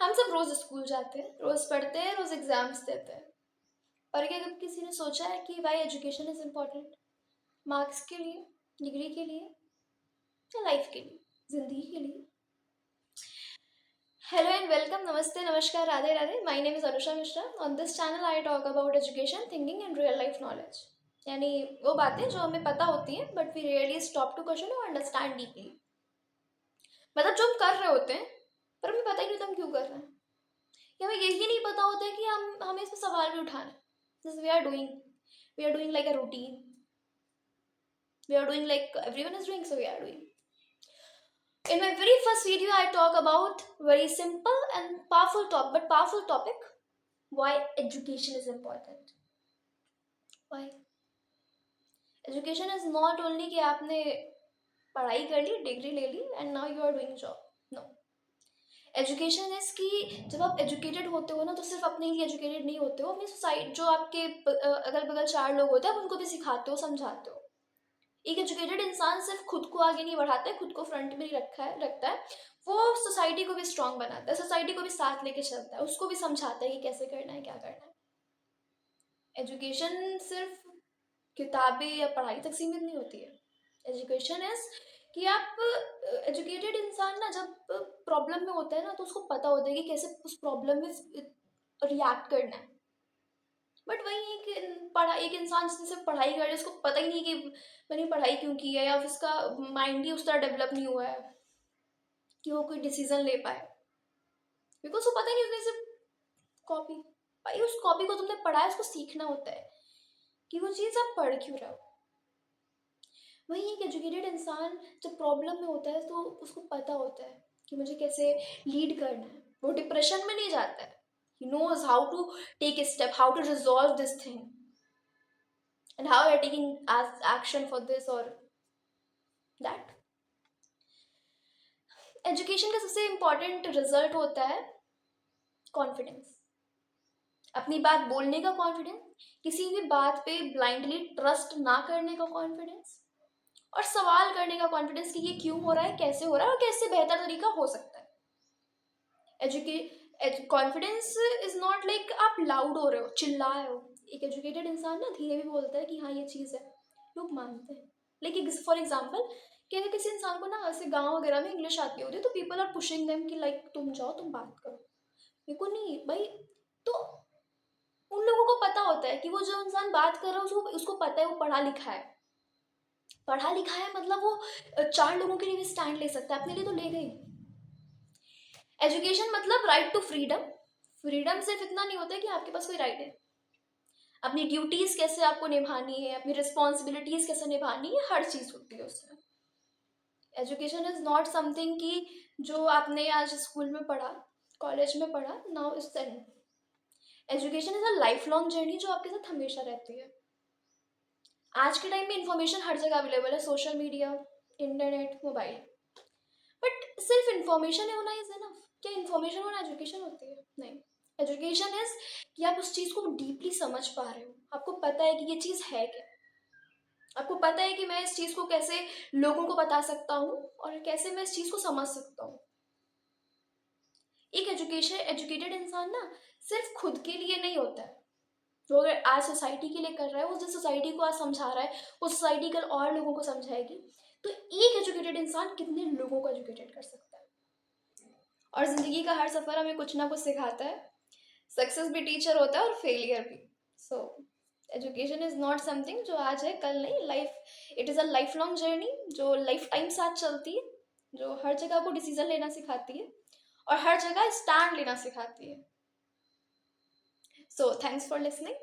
हम सब रोज स्कूल जाते हैं, रोज पढ़ते हैं, रोज एग्जाम्स देते हैं। पर क्या कभी किसी ने सोचा है कि why education is important? Marks के लिए, डिग्री के लिए, या लाइफ के लिए, जिंदगी के लिए? हेलो एंड वेलकम, नमस्ते, नमस्कार, Radhe Radhe. My name is Anusha Mishra. On this channel I talk about education, thinking and real life knowledge. यानी वो बातें जो हमें पता होती हैं but we really stop to question और अंडरस्टैंड डीपली। मतलब जो हम कर रहे होते हैं पर हमें पता ही नहीं होता हम क्यों कर रहे हैं, या हमें यही नहीं पता होता है कि हमें इसमें सवाल भी उठाना है। जैसे we are doing like a routine, we are doing like everyone is doing, so we are doing. In my very first video I talk about very simple and powerful topic, why education is important. Why education is not only कि आपने पढ़ाई कर ली, degree ले ली and now you are doing job. No, education is कि जब आप एजुकेटेड होते हो ना तो सिर्फ अपने लिए एजुकेटेड नहीं होते हो, अपनी सोसाइटी जो आपके अगल बगल चार लोग होते हैं आप उनको भी सिखाते हो, समझाते हो. एक एजुकेटेड इंसान सिर्फ खुद को आगे नहीं बढ़ाता है, खुद को फ्रंट में नहीं रखता है, वो सोसाइटी को भी स्ट्रांग बनाता है, सोसाइटी को भी साथ लेके चलता है, उसको भी समझाता है कि कैसे करना है, क्या करना है. एजुकेशन सिर्फ किताबें या पढ़ाई तक सीमित नहीं होती है. एजुकेशन इज कि आप एजुकेटेड इंसान ना जब प्रॉब्लम में होता है ना तो उसको पता होता है कि कैसे उस प्रॉब्लम में रिएक्ट करना है. बट वही एक इंसान जिसने सिर्फ पढ़ाई कर ली, उसको पता ही नहीं कि मैंने पढ़ाई क्यों की है, या फिर उसका माइंड ही उस तरह डेवलप नहीं हुआ है कि वो कोई डिसीजन ले पाए, बिकॉज वो पता नहीं, उसने सिर्फ कॉपी. भाई उस कॉपी को तुमने पढ़ा है, उसको सीखना होता है कि वो चीज़ आप पढ़ क्यों रहे हो. वही एक एजुकेटेड इंसान जब प्रॉब्लम में होता है तो उसको पता होता है कि मुझे कैसे लीड करना है. वो डिप्रेशन में नहीं जाता है. He knows how to take a step, how to resolve this thing, and how you're taking action for this or that. Education का सबसे इम्पॉर्टेंट रिजल्ट होता है कॉन्फिडेंस. अपनी बात बोलने का कॉन्फिडेंस, किसी भी बात पे ब्लाइंडली ट्रस्ट ना करने का कॉन्फिडेंस, और सवाल करने का कॉन्फिडेंस कि ये क्यों हो रहा है, कैसे हो रहा है और कैसे बेहतर तरीका हो सकता है. कॉन्फिडेंस इज नॉट लाइक आप लाउड हो रहे हो, चिल्ला रहे हो. एक एजुकेटेड इंसान ना धीरे भी बोलता है कि हाँ ये चीज़ है, लोग मानते हैं. लेकिन फॉर एग्जाम्पल कि अगर किसी इंसान को ना ऐसे गांव वगैरह में इंग्लिश आती होती है तो पीपल आर पुशिंग देम कि लाइक तुम जाओ, तुम बात करो. मेरे को नहीं भाई. तो उन लोगों को पता होता है कि वो जो इंसान बात कर रहा है उसको पता है, वो पढ़ा लिखा है. पढ़ा लिखा है मतलब वो चार लोगों के लिए भी स्टैंड ले सकता है, अपने लिए तो ले गई. एजुकेशन मतलब राइट टू फ्रीडम. फ्रीडम सिर्फ इतना नहीं होता है कि आपके पास कोई राइट है. अपनी ड्यूटीज कैसे आपको निभानी है, अपनी रिस्पॉन्सिबिलिटीज कैसे निभानी है, हर चीज होती है उसमें. एजुकेशन इज नॉट समथिंग कि जो आपने आज स्कूल में पढ़ा, कॉलेज में पढ़ा, now is the end. Education is a life long journey जो आपके साथ हमेशा रहती है. आज के टाइम में इंफॉर्मेशन हर जगह अवेलेबल है, social media, internet, mobile. But सिर्फ इंफॉर्मेशन होना इज एनफ? क्या इंफॉर्मेशन होना एजुकेशन होती है? नहीं. एजुकेशन इज कि आप उस चीज़ को डीपली समझ पा रहे हो, आपको पता है कि ये चीज़ है क्या, आपको पता है कि मैं इस चीज़ को कैसे लोगों को बता सकता हूँ और कैसे मैं इस चीज़ को समझ सकता हूँ. एक एजुकेटेड इंसान ना सिर्फ खुद के लिए नहीं होता है. जो अगर आज सोसाइटी के लिए कर रहा है, वो जिस सोसाइटी को आज समझा रहा है वो सोसाइटी कल और लोगों को समझाएगी. तो एक एजुकेटेड इंसान कितने लोगों को एजुकेटेड कर सकता है. और जिंदगी का हर सफर हमें कुछ ना कुछ सिखाता है. सक्सेस भी टीचर होता है और फेलियर भी. So education is not something जो आज है कल नहीं. Life, it is a life long journey जो लाइफ टाइम साथ चलती है, जो हर जगह को डिसीजन लेना सिखाती है और हर जगह स्टैंड लेना सिखाती है. So thanks for listening.